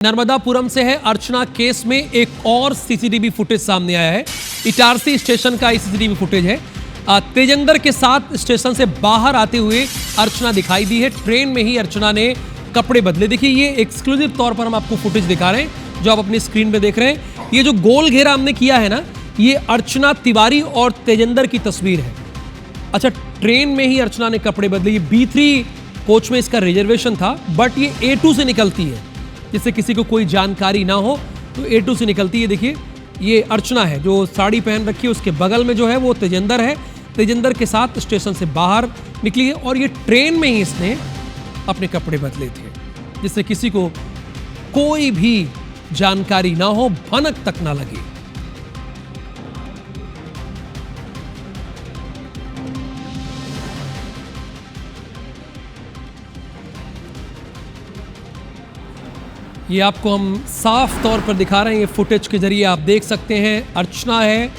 नर्मदापुरम से है अर्चना केस में एक और सीसीटीवी फुटेज सामने आया है। इटारसी स्टेशन का सीसीटीवी फुटेज है। तेजेंद्र के साथ स्टेशन से बाहर आते हुए अर्चना दिखाई दी है। ट्रेन में ही अर्चना ने कपड़े बदले। देखिए ये एक्सक्लूसिव तौर पर हम आपको फुटेज दिखा रहे हैं जो आप अपनी स्क्रीन पे देख रहे हैं। ये जो गोल घेरा हमने किया है ना, ये अर्चना तिवारी और तेजेंद्र की तस्वीर है। अच्छा, ट्रेन में ही अर्चना ने कपड़े बदले। ये B3 कोच में इसका रिजर्वेशन था, बट ये A2 से निकलती है, जिससे किसी को कोई जानकारी ना हो तो A2 से निकलती है। देखिए ये अर्चना है जो साड़ी पहन रखी है, उसके बगल में जो है वो तेजेंद्र है। तेजेंद्र के साथ स्टेशन से बाहर निकली है और ये ट्रेन में ही इसने अपने कपड़े बदले थे, जिससे किसी को कोई भी जानकारी ना हो, भनक तक ना लगे। ये आपको हम साफ तौर पर दिखा रहे हैं। ये फुटेज के जरिए आप देख सकते हैं अर्चना है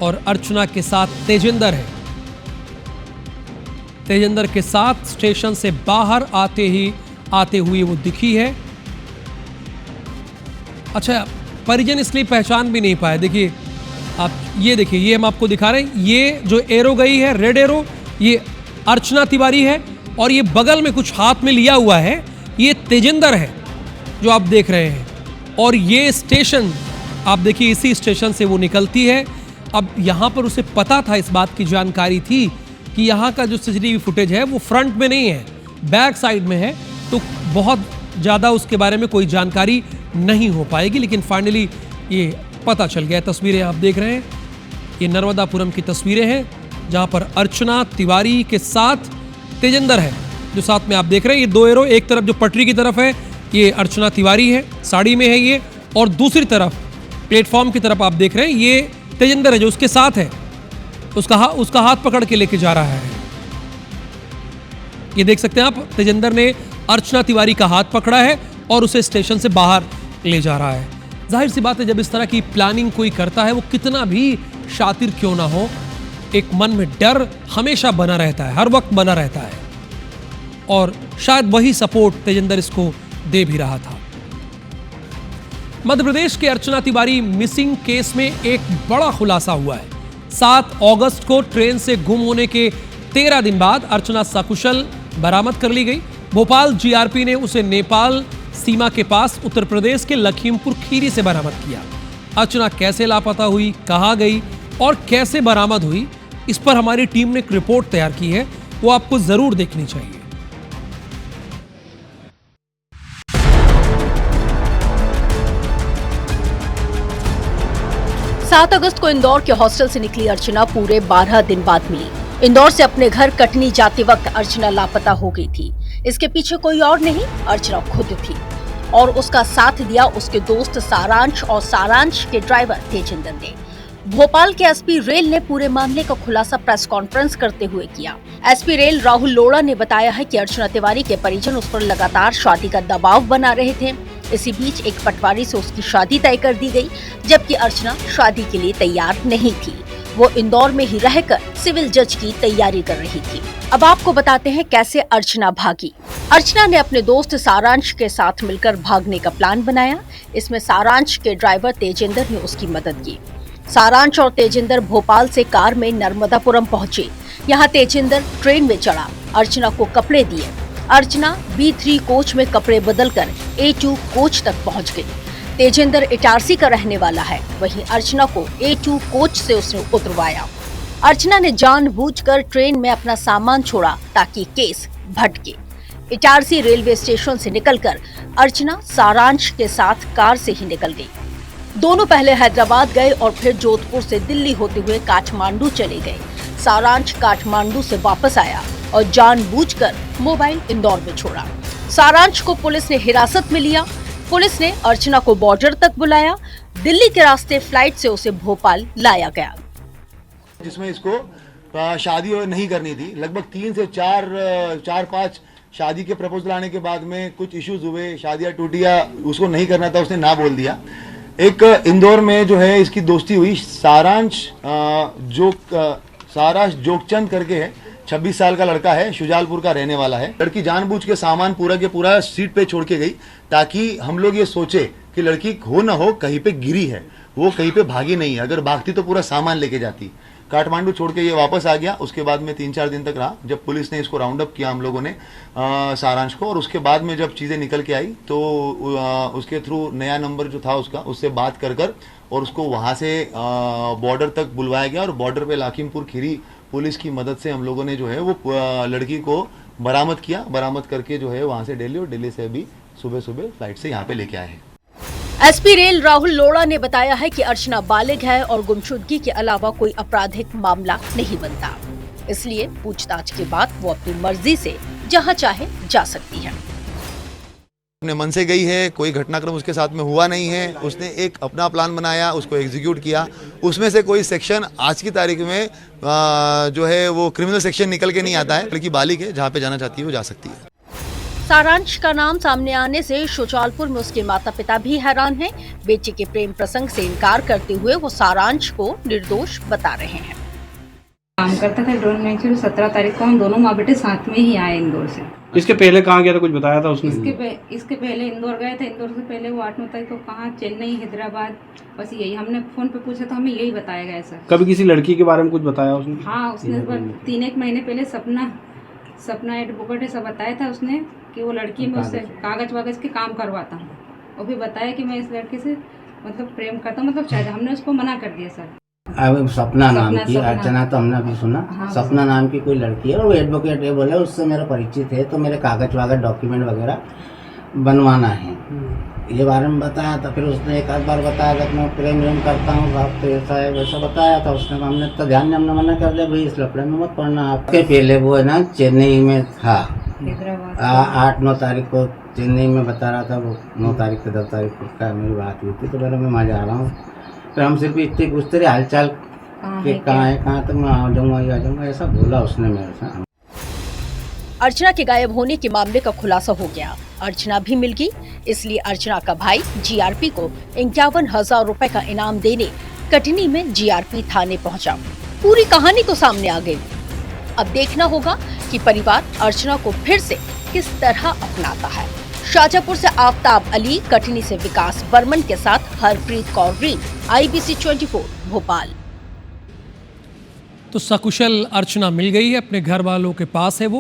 और अर्चना के साथ तेजेंद्र है। तेजेंद्र के साथ स्टेशन से बाहर आते हुए वो दिखी है। अच्छा, परिजन इसलिए पहचान भी नहीं पाए। देखिए आप ये देखिए, ये हम आपको दिखा रहे हैं। ये जो एरो गई है, रेड एरो, ये अर्चना तिवारी है और ये बगल में कुछ हाथ में लिया हुआ है, ये तेजेंद्र है जो आप देख रहे हैं। और ये स्टेशन आप देखिए, इसी स्टेशन से वो निकलती है। अब यहाँ पर उसे पता था, इस बात की जानकारी थी कि यहाँ का जो सीसीटीवी फुटेज है वो फ्रंट में नहीं है, बैक साइड में है, तो बहुत ज़्यादा उसके बारे में कोई जानकारी नहीं हो पाएगी। लेकिन फाइनली ये पता चल गया। तस्वीरें आप देख रहे हैं, ये नर्मदापुरम की तस्वीरें हैं जहाँ पर अर्चना तिवारी के साथ तेजेंद्र है जो साथ में आप देख रहे हैं। ये दो एरो, एक तरफ जो पटरी की तरफ है ये अर्चना तिवारी है, साड़ी में है ये, और दूसरी तरफ प्लेटफॉर्म की तरफ आप देख रहे हैं ये तेजेंद्र है जो उसके साथ है। उसका हाथ पकड़ के लेके जा रहा है। ये देख सकते हैं आप, तेजेंद्र ने अर्चना तिवारी का हाथ पकड़ा है और उसे स्टेशन से बाहर ले जा रहा है। जाहिर सी बात है, जब इस तरह की प्लानिंग कोई करता है, वो कितना भी शातिर क्यों ना हो, एक मन में डर हमेशा बना रहता है, हर वक्त बना रहता है। और शायद वही सपोर्ट तेजेंद्र इसको दे भी रहा था। मध्य प्रदेश के अर्चना तिवारी मिसिंग केस में एक बड़ा खुलासा हुआ है। 7 अगस्त को ट्रेन से गुम होने के 13 दिन बाद अर्चना सकुशल बरामद कर ली गई। भोपाल GRP ने उसे नेपाल सीमा के पास उत्तर प्रदेश के लखीमपुर खीरी से बरामद किया। अर्चना कैसे लापता हुई, कहां गई और कैसे बरामद हुई, इस पर हमारी टीम ने एक रिपोर्ट तैयार की है, वो आपको जरूर देखनी चाहिए। 7 अगस्त को इंदौर के हॉस्टल से निकली अर्चना पूरे 12 दिन बाद मिली। इंदौर से अपने घर कटनी जाते वक्त अर्चना लापता हो गई थी। इसके पीछे कोई और नहीं, अर्चना खुद थी और उसका साथ दिया उसके दोस्त सारांश और सारांश के ड्राइवर तेजेंद्र ने। भोपाल के एसपी रेल ने पूरे मामले का खुलासा प्रेस कॉन्फ्रेंस करते हुए किया। एसपी रेल राहुल लोढ़ा ने बताया है कि अर्चना तिवारी के परिजन उस पर लगातार शादी का दबाव बना रहे थे। इसी बीच एक पटवारी से उसकी शादी तय कर दी गई, जबकि अर्चना शादी के लिए तैयार नहीं थी। वो इंदौर में ही रहकर सिविल जज की तैयारी कर रही थी। अब आपको बताते हैं कैसे अर्चना भागी। अर्चना ने अपने दोस्त सारांश के साथ मिलकर भागने का प्लान बनाया। इसमें सारांश के ड्राइवर तेजेंद्र ने उसकी मदद की। सारांश और तेजेंद्र भोपाल से कार में नर्मदापुरम पहुंचे। यहाँ तेजेंद्र ट्रेन में चढ़ा, अर्चना को कपड़े दिए। अर्चना B3 कोच में कपड़े बदलकर A2 कोच तक पहुंच गई। तेजेंद्र इटारसी का रहने वाला है, वहीं अर्चना को A2 कोच से उसने उतरवाया। अर्चना ने जानबूझकर ट्रेन में अपना सामान छोड़ा ताकि केस भटके। इटारसी रेलवे स्टेशन से निकलकर अर्चना सारांश के साथ कार से ही निकल गई। दोनों पहले हैदराबाद गए और फिर जोधपुर से दिल्ली होते हुए काठमांडू चले गए। सारांश काठमांडू से वापस आया और जानबूझकर मोबाइल इंदौर में छोड़ा। सारांश को पुलिस ने हिरासत में लिया। पुलिस ने अर्चना को बॉर्डर तक बुलाया। दिल्ली के रास्ते फ्लाइट से उसे भोपाल लाया गया, जिसमें इसको शादी नहीं करनी थी। लगभग 3 से 4-5 शादी के प्रपोजल आने के बाद में कुछ इश्यूज हुए, शादियां टूटी या उसको नहीं करना था, उसने ना बोल दिया। एक इंदौर में जो है इसकी दोस्ती हुई, सारांश जोगचंद करके है, 26 साल का लड़का है, शुजालपुर का रहने वाला है। लड़की जानबूझ के सामान पूरा के पूरा सीट पे छोड़ के गई ताकि हम लोग ये सोचे कि लड़की हो ना हो कहीं पे गिरी है, वो कहीं पे भागी नहीं है। अगर भागती तो पूरा सामान लेके जाती। काठमांडू छोड़ के ये वापस आ गया। उसके बाद में 3-4 दिन तक रहा। जब पुलिस ने इसको राउंड अप किया हम लोगों ने सारांश को, और उसके बाद में जब चीज़ें निकल के आई तो उसके थ्रू नया नंबर जो था उसका, उससे बात कर और उसको वहाँ से बॉर्डर तक बुलवाया गया। और बॉर्डर पे लाखिमपुर खीरी पुलिस की मदद से हम लोगों ने जो है वो लड़की को बरामद किया। बरामद करके जो है वहाँ से दिल्ली, और दिल्ली से अभी सुबह सुबह फ्लाइट से यहाँ पे लेके आए हैं। एसपी रेल राहुल लोढ़ा ने बताया है कि अर्चना बालिग है और गुमशुदगी के अलावा कोई आपराधिक मामला नहीं बनता, इसलिए पूछताछ के बाद वो अपनी मर्जी से जहां चाहे जा सकती है। अपने मन से गई है, कोई घटनाक्रम उसके साथ में हुआ नहीं है। उसने एक अपना प्लान बनाया, उसको एग्जीक्यूट किया। उसमें से कोई सेक्शन आज की तारीख में जो है वो क्रिमिनल सेक्शन निकल के नहीं आता है। लड़की बालिग है, जहाँ पे जाना चाहती है वो जा सकती है। सारांश का नाम सामने आने से शुजालपुर में उसके माता पिता भी हैरान हैं। बेटी के प्रेम प्रसंग से इनकार करते हुए वो सारांश को निर्दोष बता रहे हैं। काम करता था ड्रोन में। 17 तारीख को हम दोनों माँ बेटे साथ में ही आए इंदौर से। इसके पहले कहाँ गया था, कुछ बताया था उसने? इसके पहले इंदौर गए थे। इंदौर से पहले वो 8-9 तारीख को कहाँ, चेन्नई, हैदराबाद, बस यही हमने फोन पे पूछा तो हमें यही बताया गया सर। कभी किसी लड़की के बारे में कुछ बताया उसने? हाँ, उसने 3-1 महीने पहले सपना एडवोकेट सब बताया था उसने कि वो लड़की में उससे कागज के काम करवाता हूँ। और भी बताया कि मैं इस लड़के से मतलब प्रेम करता हूँ, मतलब शायद हमने उसको मना कर दिया सर। अब सपना नाम की, अर्चना तो हमने अभी सुना। हाँ, सपना नाम की कोई लड़की है और वो एडवोकेट है। बोले उससे मेरा परिचित है तो मेरे कागज डॉक्यूमेंट वगैरह बनवाना है, ये बारे में बताया था। फिर उसने एक आध बार बताया था कि मैं प्रेम करता हूँ, आप तो ऐसा है वैसा बताया था उसने। हमने तो ध्यान में हमने मना कर दिया, भाई इस लफड़े में मत पड़ना। आपके पहले वो है ना चेन्नई में था, 8-9 तारीख को चेन्नई में बता रहा था वो। 9 तारीख से 10 तारीख को का मेरी बात हुई थी। तो मैंने मैं जा रहा हूँ, फिर हम सिर्फ इतने पूछते रहे हाल चाल कि कहाँ है, कहाँ तक मैं आ जाऊँगा ऐसा बोला उसने मेरे से। अर्चना के गायब होने के मामले का खुलासा हो गया। अर्चना भी मिल गई, इसलिए अर्चना का भाई जीआरपी को 51,000 रुपए का इनाम देने कटनी में जीआरपी थाने पहुंचा। पूरी कहानी तो सामने आ गई। अब देखना होगा कि परिवार अर्चना को फिर से किस तरह अपनाता है। शाजापुर से आफ्ताब अली, कटनी से विकास बर्मन के साथ हरप्रीत कौर रीन, IBC 24 भोपाल। तो सकुशल अर्चना मिल गई है, अपने घर वालों के पास है वो।